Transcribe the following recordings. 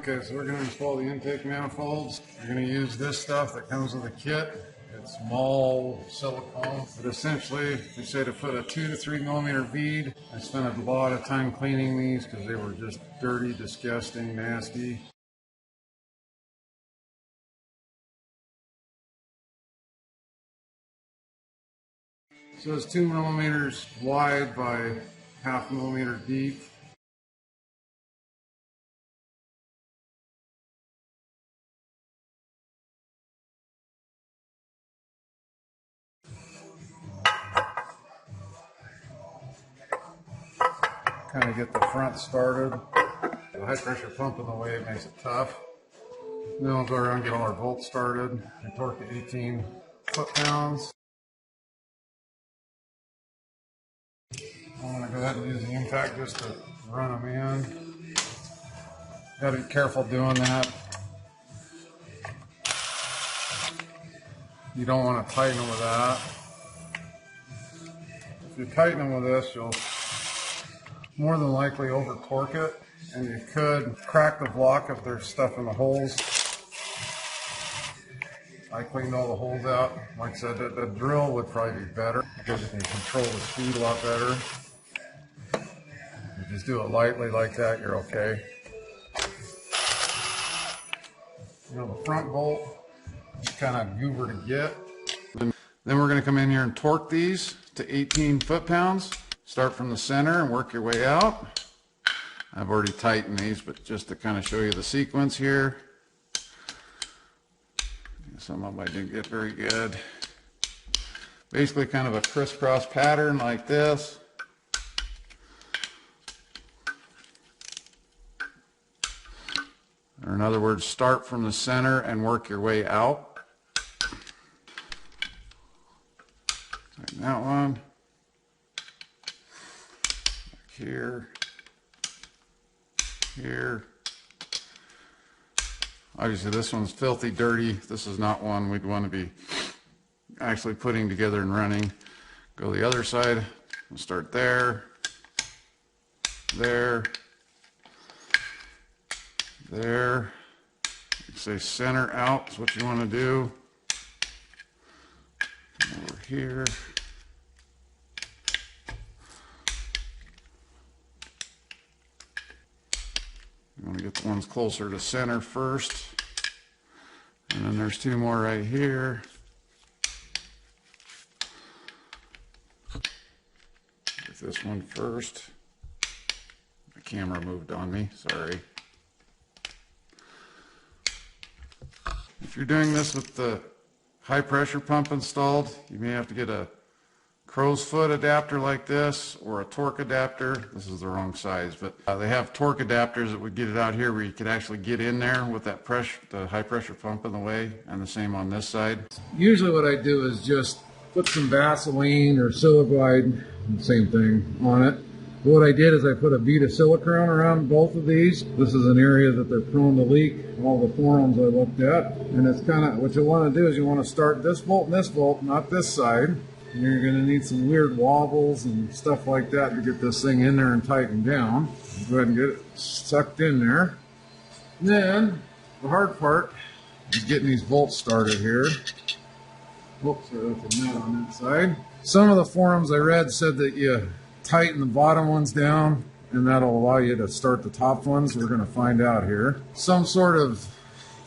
Okay, so we're going to install the intake manifolds. We're going to use this stuff that comes with the kit. It's small silicone, but essentially they say to put a 2 to 3 millimeter bead. I spent a lot of time cleaning these because they were just dirty, disgusting, nasty. So it's 2 millimeters wide by ½ millimeter deep. Kind of get the front started. The high pressure pump in the way makes it tough. Then we'll go around and get all our bolts started. We torque to 18 foot-pounds. I'm going to go ahead and use the impact just to run them in. Got to be careful doing that. You don't want to tighten them with that. If you tighten them with this, you'll more than likely over torque it, and you could crack the block if there's stuff in the holes. I cleaned all the holes out. Like I said, the drill would probably be better because you can control the speed a lot better. You just do it lightly like that, you're okay. You know, the front bolt is kind of goober to get. Then we're going to come in here and torque these to 18 foot-pounds. Start from the center and work your way out. I've already tightened these, but just to kind of show you the sequence here. Some of them I didn't get very good. Basically kind of a crisscross pattern like this. Or in other words, start from the center and work your way out. Like that one. Here, here. Obviously this one's filthy dirty. This is not one we'd want to be actually putting together and running. Go the other side. We'll start there, there, there. You say center out is what you want to do. Over here. You want to get the ones closer to center first. And then there's 2 more right here. Get this one first. The camera moved on me, sorry. If you're doing this with the high pressure pump installed, you may have to get a crow's foot adapter like this or a torque adapter. This is the wrong size, but they have torque adapters that would get it out here where you could actually get in there with that pressure, the high pressure pump in the way, and the same on this side. Usually what I do is just put some Vaseline or Siliglide, same thing, on it. But what I did is I put a bead of silicone around both of these. This is an area that they're prone to leak, all the forums I looked at. And it's kind of, what you want to do is you want to start this bolt and this bolt, not this side. You're going to need some weird wobbles and stuff like that to get this thing in there and tightened down. Go ahead and get it sucked in there. Then, the hard part is getting these bolts started here. Oops, I left a nut on that side. Some of the forums I read said that you tighten the bottom ones down and that'll allow you to start the top ones. We're going to find out here. Some sort of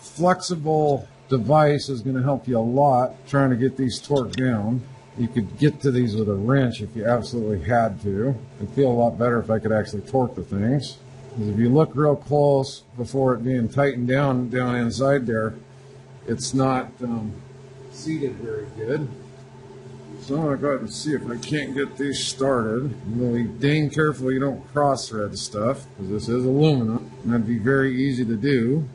flexible device is going to help you a lot trying to get these torqued down. You could get to these with a wrench if you absolutely had to. It'd feel a lot better if I could actually torque the things. Because if you look real close before it being tightened down inside there, it's not seated very good. So I'm going to go ahead and see if I can't get these started. I'm going to be dang careful you don't cross-thread stuff, because this is aluminum, and that'd be very easy to do.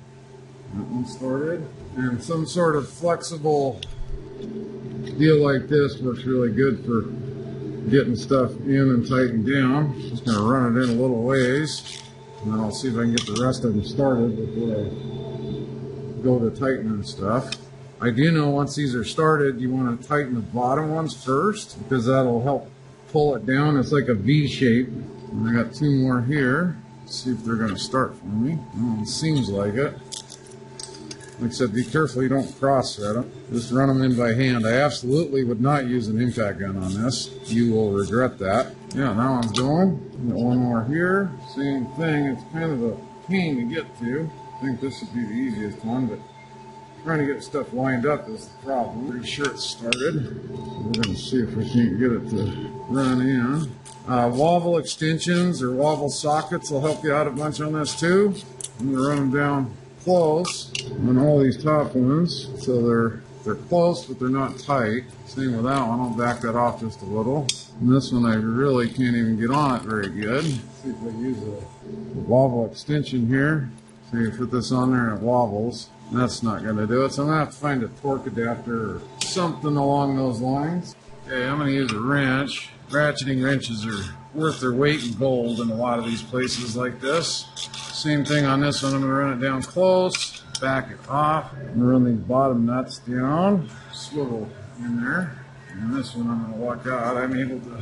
That one started. And some sort of flexible deal like this works really good for getting stuff in and tightened down. Just going to run it in a little ways, and then I'll see if I can get the rest of them started before I go to tightening stuff. I do know once these are started, you want to tighten the bottom ones first, because that'll help pull it down. It's like a V shape. And I got 2 more here. See if they're going to start for me. It seems like it. Like I said, be careful you don't cross thread them. Just run them in by hand. I absolutely would not use an impact gun on this. You will regret that. Yeah, that one's going. Got one more here. Same thing. It's kind of a pain to get to. I think this would be the easiest one, but trying to get stuff lined up is the problem. Pretty sure it's started. We're going to see if we can't get it to run in. Wobble extensions or wobble sockets will help you out a bunch on this too. I'm going to run them down close on all these top ones, so they're close but they're not tight. Same with that one. I'll back that off just a little. And this one I really can't even get on it very good. Let's see if I use a wobble extension here. So you put this on there and it wobbles. That's not going to do it, so I'm going to have to find a torque adapter or something along those lines. Okay, I'm going to use a wrench. Ratcheting wrenches are worth their weight in gold in a lot of these places like this. Same thing on this one. I'm going to run it down close, back it off. I'm going to run these bottom nuts down, swivel in there. And this one I'm going to walk out. I'm able to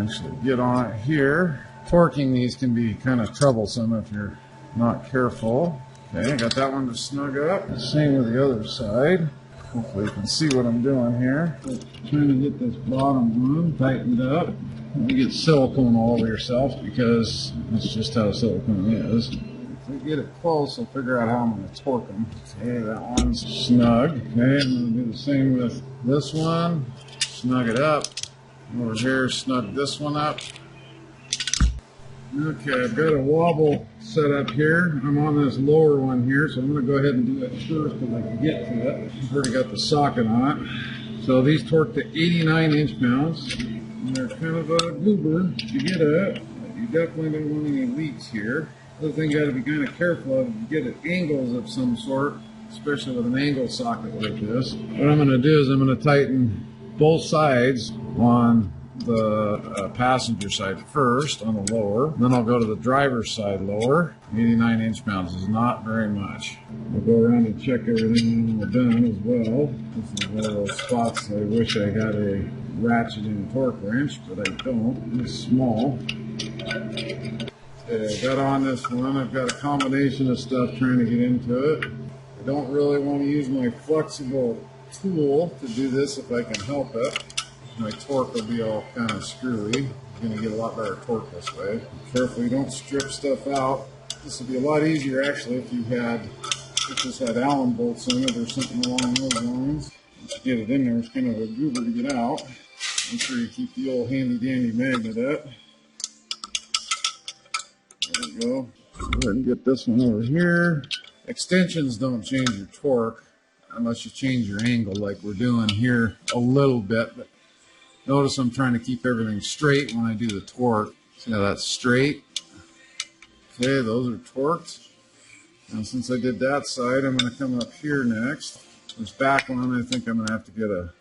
actually get on it here. Torquing these can be kind of troublesome if you're not careful. Okay, I got that one to snug up. Same with the other side. Hopefully you can see what I'm doing here. Trying to get this bottom one tightened up. You get silicone all over yourself because that's just how silicone is. If I get it close, I'll figure out how I'm going to torque them. Okay, that one's snug. Okay, I'm going to do the same with this one. Snug it up. Over here, snug this one up. Okay, I've got a wobble set up here. I'm on this lower one here, so I'm going to go ahead and do it first if I can get to it. I've already got the socket on it. So these torque to 89 inch-pounds. And they're kind of a goober to get at. You definitely don't want any leaks here. Other thing you got to be kind of careful of, you get at angles of some sort, especially with an angle socket like this. What I'm going to do is I'm going to tighten both sides on the passenger side first on the lower, then I'll go to the driver's side lower. 89 inch-pounds is not very much. I'll go around and check everything when we're done as well. This is one of those spots I wish I had a ratchet and torque wrench, but I don't. It's small. Okay, I got on this one. I've got a combination of stuff trying to get into it. I don't really want to use my flexible tool to do this if I can help it. My torque will be all kind of screwy. You're going to get a lot better torque this way. Be careful you don't strip stuff out. This would be a lot easier actually if this had Allen bolts in it or something along those lines. Once you get it in there, it's kind of a goober to get out. Make sure you keep the old handy dandy magnet up. There we go. Go ahead and get this one over here. Extensions don't change your torque unless you change your angle like we're doing here a little bit. But notice I'm trying to keep everything straight when I do the torque. See how that's straight? Okay, those are torqued. Now since I did that side, I'm going to come up here next. This back one, I think I'm going to have to get a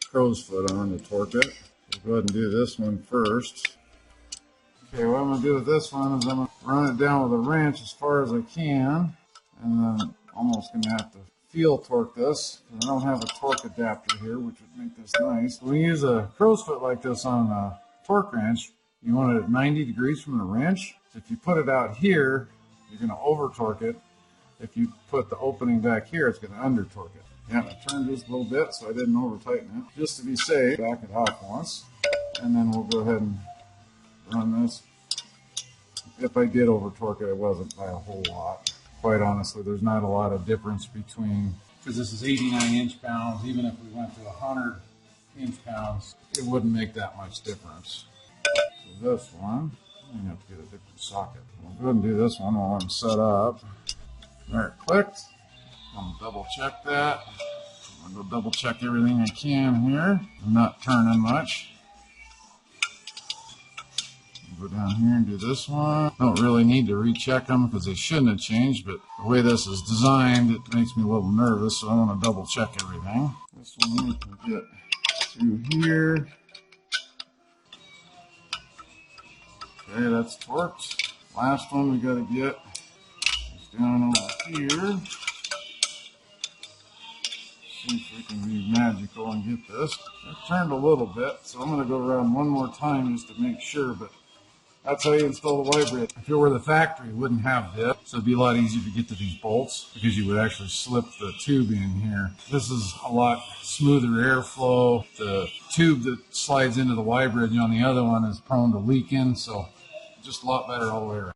crow's foot on to torque it. So go ahead and do this one first. Okay, what I'm going to do with this one is I'm going to run it down with a wrench as far as I can. And then I'm almost going to have to feel torque this. I don't have a torque adapter here, which would make this nice. When you use a crow's foot like this on a torque wrench, you want it at 90 degrees from the wrench. So if you put it out here, you're going to over torque it. If you put the opening back here, it's going to under torque it. Yeah, I turned this a little bit so I didn't over tighten it. Just to be safe, back it off once. And then we'll go ahead and run this. If I did over torque it, it wasn't by a whole lot. Quite honestly, there's not a lot of difference between, because this is 89 inch-pounds, even if we went to 100 inch-pounds, it wouldn't make that much difference. So this one, I'm going to have to get a different socket. I'll go ahead and do this one while I'm set up. There, it clicked. I'm going to double check that. I'm going to go double check everything I can here. I'm not turning much. Go down here and do this one. Don't really need to recheck them because they shouldn't have changed, but the way this is designed, it makes me a little nervous, so I want to double check everything. This one we can get through here. Okay, that's torqued. Last one we got to get is down over here. See if we can be magical and get this. It turned a little bit, so I'm going to go around one more time just to make sure, but That's how you install the Y bridge. If it were the factory, you wouldn't have this, so it'd be a lot easier to get to these bolts because you would actually slip the tube in here. This is a lot smoother airflow. The tube that slides into the Y bridge on the other one is prone to leaking, so just a lot better all the way around.